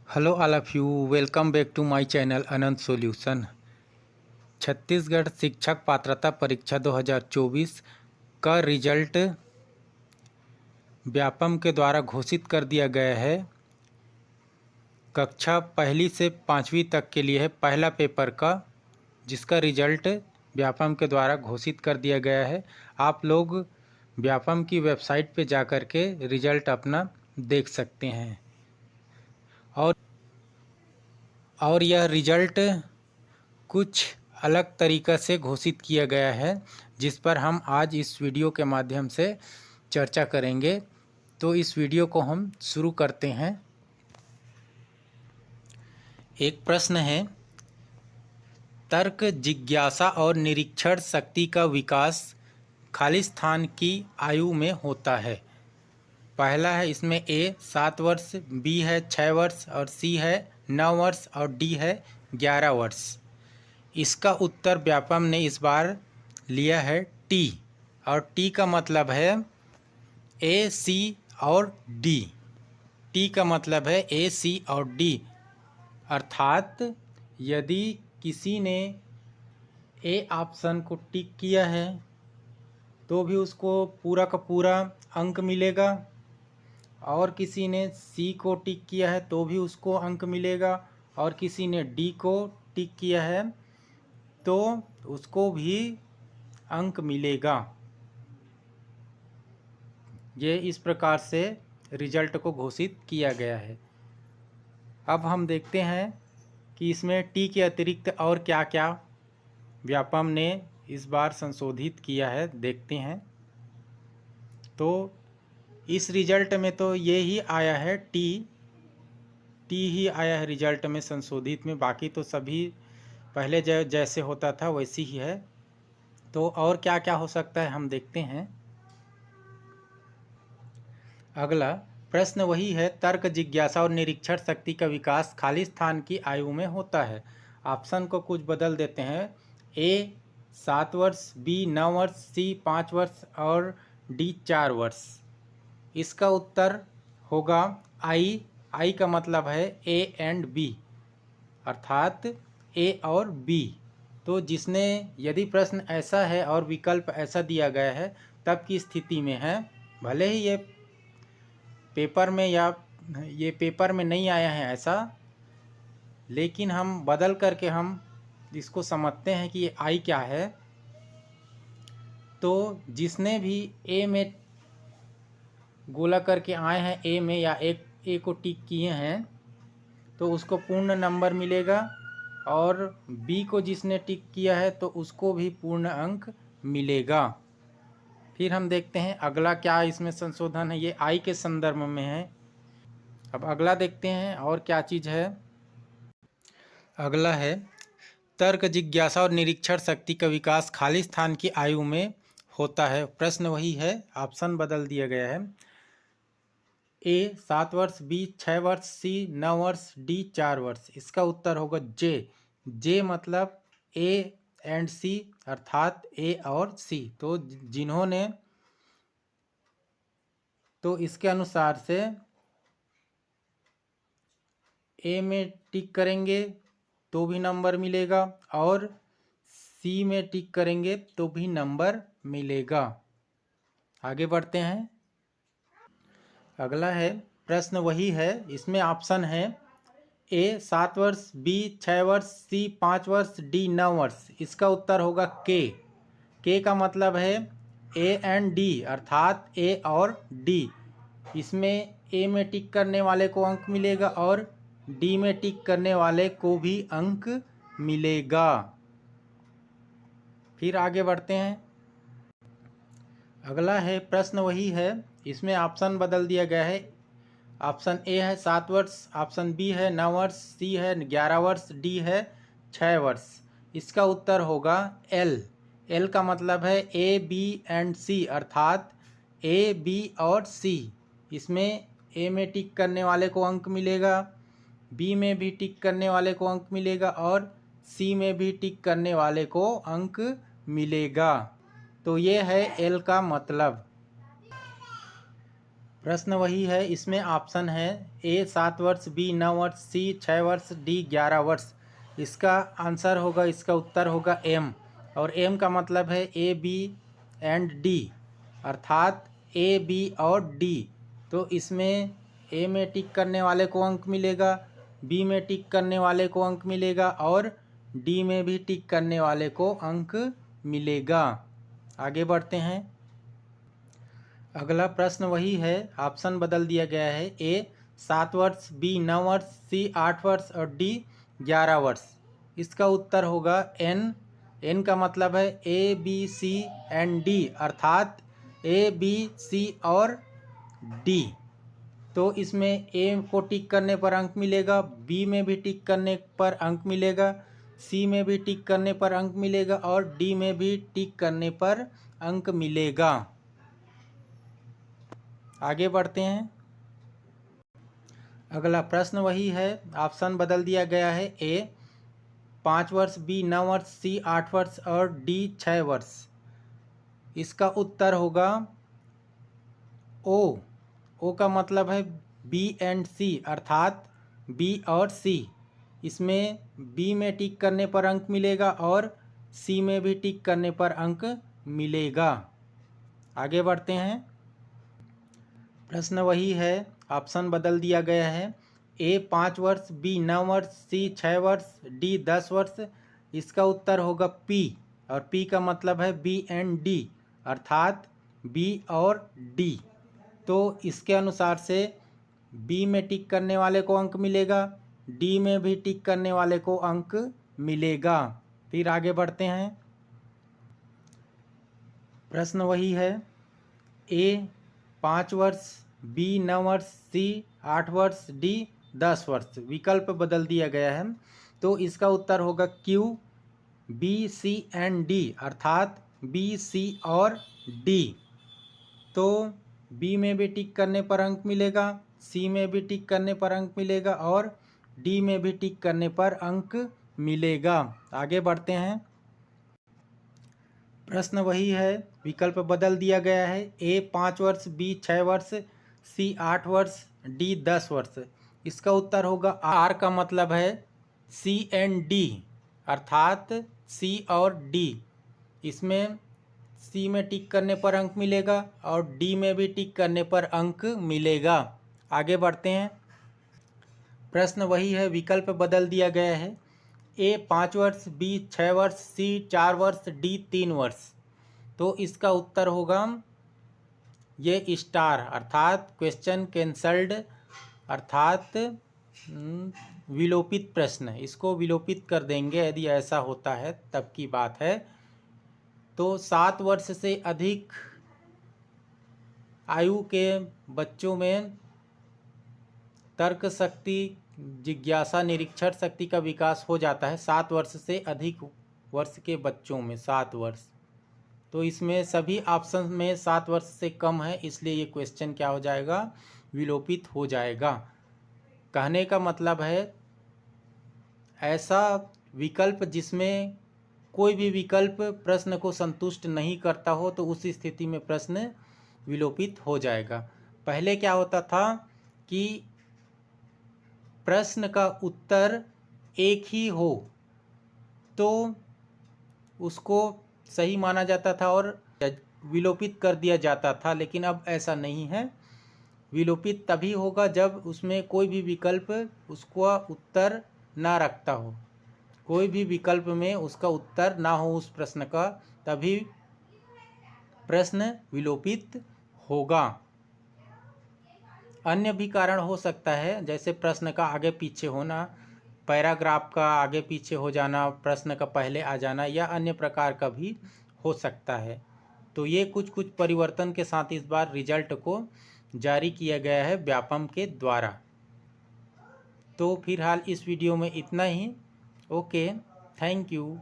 Hello all of you, welcome back to my channel Anant solution. Chhattisgarh शिक्षक पात्रता परीक्षा 2024 का रिजल्ट व्यापम के द्वारा घोषित कर दिया गया है। कक्षा पहली से पाँचवीं तक के लिए है पहला पेपर का, जिसका रिजल्ट व्यापम के द्वारा घोषित कर दिया गया है। आप लोग व्यापम की वेबसाइट पे जाकर के रिजल्ट अपना देख सकते हैं। और यह रिजल्ट कुछ अलग तरीक़ा से घोषित किया गया है, जिस पर हम आज इस वीडियो के माध्यम से चर्चा करेंगे। तो इस वीडियो को हम शुरू करते हैं। एक प्रश्न है, तर्क, जिज्ञासा और निरीक्षण शक्ति का विकास खालिस्तान की आयु में होता है। पहला है इसमें ए 7 वर्ष, बी है 6 वर्ष और सी है 9 वर्ष और डी है 11 वर्ष। इसका उत्तर व्यापम ने इस बार लिया है टी, और टी का मतलब है ए, सी और डी। टी का मतलब है ए, सी और डी, अर्थात यदि किसी ने ए ऑप्शन को टिक किया है तो भी उसको पूरा का पूरा अंक मिलेगा, और किसी ने सी को टिक किया है तो भी उसको अंक मिलेगा, और किसी ने डी को टिक किया है तो उसको भी अंक मिलेगा। ये इस प्रकार से रिजल्ट को घोषित किया गया है। अब हम देखते हैं कि इसमें टी के अतिरिक्त और क्या क्या व्यापम ने इस बार संशोधित किया है, देखते हैं। तो इस रिजल्ट में तो ये ही आया है, टी ही आया है रिजल्ट में संशोधित में। बाकी तो सभी पहले जैसे होता था वैसी ही है। तो और क्या क्या हो सकता है हम देखते हैं। अगला प्रश्न वही है, तर्क, जिज्ञासा और निरीक्षण शक्ति का विकास खालिस्तान की आयु में होता है। ऑप्शन को कुछ बदल देते हैं। ए 7 वर्ष, बी 9 वर्ष, सी 5 वर्ष और डी 4 वर्ष। इसका उत्तर होगा आई का मतलब है ए एंड बी, अर्थात ए और बी। तो जिसने, यदि प्रश्न ऐसा है और विकल्प ऐसा दिया गया है, तब की स्थिति में है, भले ही ये पेपर में नहीं आया है ऐसा, लेकिन हम बदल करके हम इसको समझते हैं कि ये आई क्या है। तो जिसने भी ए में गोला करके आए हैं, ए में या एक ए को टिक किए हैं, तो उसको पूर्ण नंबर मिलेगा, और बी को जिसने टिक किया है तो उसको भी पूर्ण अंक मिलेगा। फिर हम देखते हैं अगला क्या इसमें संशोधन है। ये आई के संदर्भ में है। अब अगला देखते हैं और क्या चीज़ है। अगला है, तर्क, जिज्ञासा और निरीक्षण शक्ति का विकास खालिस्तान की आयु में होता है। प्रश्न वही है, ऑप्शन बदल दिया गया है। ए 7 वर्ष, बी 6 वर्ष, सी 9 वर्ष, डी 4 वर्ष। इसका उत्तर होगा जे मतलब ए एंड सी, अर्थात ए और सी। तो जिन्होंने, तो इसके अनुसार से ए में टिक करेंगे तो भी नंबर मिलेगा, और सी में टिक करेंगे तो भी नंबर मिलेगा। आगे बढ़ते हैं। अगला है, प्रश्न वही है, इसमें ऑप्शन है ए 7 वर्ष, बी 6 वर्ष, सी 5 वर्ष, डी 9 वर्ष। इसका उत्तर होगा के का मतलब है ए एंड डी, अर्थात ए और डी। इसमें ए में टिक करने वाले को अंक मिलेगा और डी में टिक करने वाले को भी अंक मिलेगा। फिर आगे बढ़ते हैं। अगला है, प्रश्न वही है, इसमें ऑप्शन बदल दिया गया है। ऑप्शन ए है 7 वर्ष, ऑप्शन बी है 9 वर्ष, सी है 11 वर्ष, डी है 6 वर्ष। इसका उत्तर होगा एल का मतलब है ए, बी एंड सी, अर्थात ए, बी और सी। इसमें ए में टिक करने वाले को अंक मिलेगा, बी में भी टिक करने वाले को अंक मिलेगा, और सी में भी टिक करने वाले को अंक मिलेगा। तो ये है एल का मतलब। प्रश्न वही है, इसमें ऑप्शन है ए 7 वर्ष, बी 9 वर्ष, सी 6 वर्ष, डी 11 वर्ष। इसका आंसर होगा, इसका उत्तर होगा एम। और एम का मतलब है ए बी एंड डी, अर्थात ए बी और डी। तो इसमें ए में टिक करने वाले को अंक मिलेगा, बी में टिक करने वाले को अंक मिलेगा और डी में भी टिक करने वाले को अंक मिलेगा। आगे बढ़ते हैं। अगला प्रश्न वही है, ऑप्शन बदल दिया गया है। ए 7 वर्ष, बी 9 वर्ष, सी 8 वर्ष और डी 11 वर्ष। इसका उत्तर होगा एन। एन का मतलब है A B C and D, अर्थात ए बी सी और डी। तो इसमें ए को टिक करने पर अंक मिलेगा, बी में भी टिक करने पर अंक मिलेगा, सी में भी टिक करने पर अंक मिलेगा और डी में भी टिक करने पर अंक मिलेगा। आगे बढ़ते हैं। अगला प्रश्न वही है, ऑप्शन बदल दिया गया है। ए 5 वर्ष, बी 9 वर्ष, सी 8 वर्ष और डी 6 वर्ष। इसका उत्तर होगा ओ। ओ का मतलब है बी एंड सी, अर्थात बी और सी। इसमें बी में टिक करने पर अंक मिलेगा और सी में भी टिक करने पर अंक मिलेगा। आगे बढ़ते हैं। प्रश्न वही है, ऑप्शन बदल दिया गया है। ए 5 वर्ष, बी 9 वर्ष, सी 6 वर्ष, डी 10 वर्ष। इसका उत्तर होगा पी। और पी का मतलब है बी एंड डी, अर्थात बी और डी। तो इसके अनुसार से बी में टिक करने वाले को अंक मिलेगा, डी में भी टिक करने वाले को अंक मिलेगा। फिर आगे बढ़ते हैं। प्रश्न वही है, ए 5 वर्ष, बी 9 वर्ष, सी 8 वर्ष, डी 10 वर्ष। विकल्प बदल दिया गया है, तो इसका उत्तर होगा Q, B C and D, अर्थात बी सी और डी। तो बी में भी टिक करने पर अंक मिलेगा, सी में भी टिक करने पर अंक मिलेगा और डी में भी टिक करने पर अंक मिलेगा। आगे बढ़ते हैं। प्रश्न वही है, विकल्प बदल दिया गया है। ए 5 वर्ष, बी 6 वर्ष, सी 8 वर्ष, डी 10 वर्ष। इसका उत्तर होगा आर का मतलब है सी एंड डी, अर्थात सी और डी। इसमें सी में टिक करने पर अंक मिलेगा और डी में भी टिक करने पर अंक मिलेगा। आगे बढ़ते हैं। प्रश्न वही है, विकल्प बदल दिया गया है। ए 5 वर्ष, बी 6 वर्ष, सी 4 वर्ष, डी 3 वर्ष। तो इसका उत्तर होगा ये स्टार, अर्थात क्वेश्चन कैंसल्ड, अर्थात विलोपित प्रश्न। इसको विलोपित कर देंगे यदि ऐसा होता है तब की बात है। तो 7 वर्ष से अधिक आयु के बच्चों में तर्क शक्ति, जिज्ञासा, निरीक्षण शक्ति का विकास हो जाता है 7 वर्ष से अधिक वर्ष के बच्चों में। 7 वर्ष, तो इसमें सभी ऑप्शन में 7 वर्ष से कम है, इसलिए ये क्वेश्चन क्या हो जाएगा, विलोपित हो जाएगा। कहने का मतलब है ऐसा विकल्प जिसमें कोई भी विकल्प प्रश्न को संतुष्ट नहीं करता हो तो उस स्थिति में प्रश्न विलोपित हो जाएगा। पहले क्या होता था कि प्रश्न का उत्तर एक ही हो तो उसको सही माना जाता था और विलोपित कर दिया जाता था, लेकिन अब ऐसा नहीं है। विलोपित तभी होगा जब उसमें कोई भी विकल्प उसका उत्तर ना रखता हो, कोई भी विकल्प में उसका उत्तर ना हो उस प्रश्न का, तभी प्रश्न विलोपित होगा। अन्य भी कारण हो सकता है, जैसे प्रश्न का आगे पीछे होना, पैराग्राफ का आगे पीछे हो जाना, प्रश्न का पहले आ जाना, या अन्य प्रकार का भी हो सकता है। तो ये कुछ परिवर्तन के साथ इस बार रिजल्ट को जारी किया गया है व्यापम के द्वारा। तो फिलहाल इस वीडियो में इतना ही। Okay, thank you.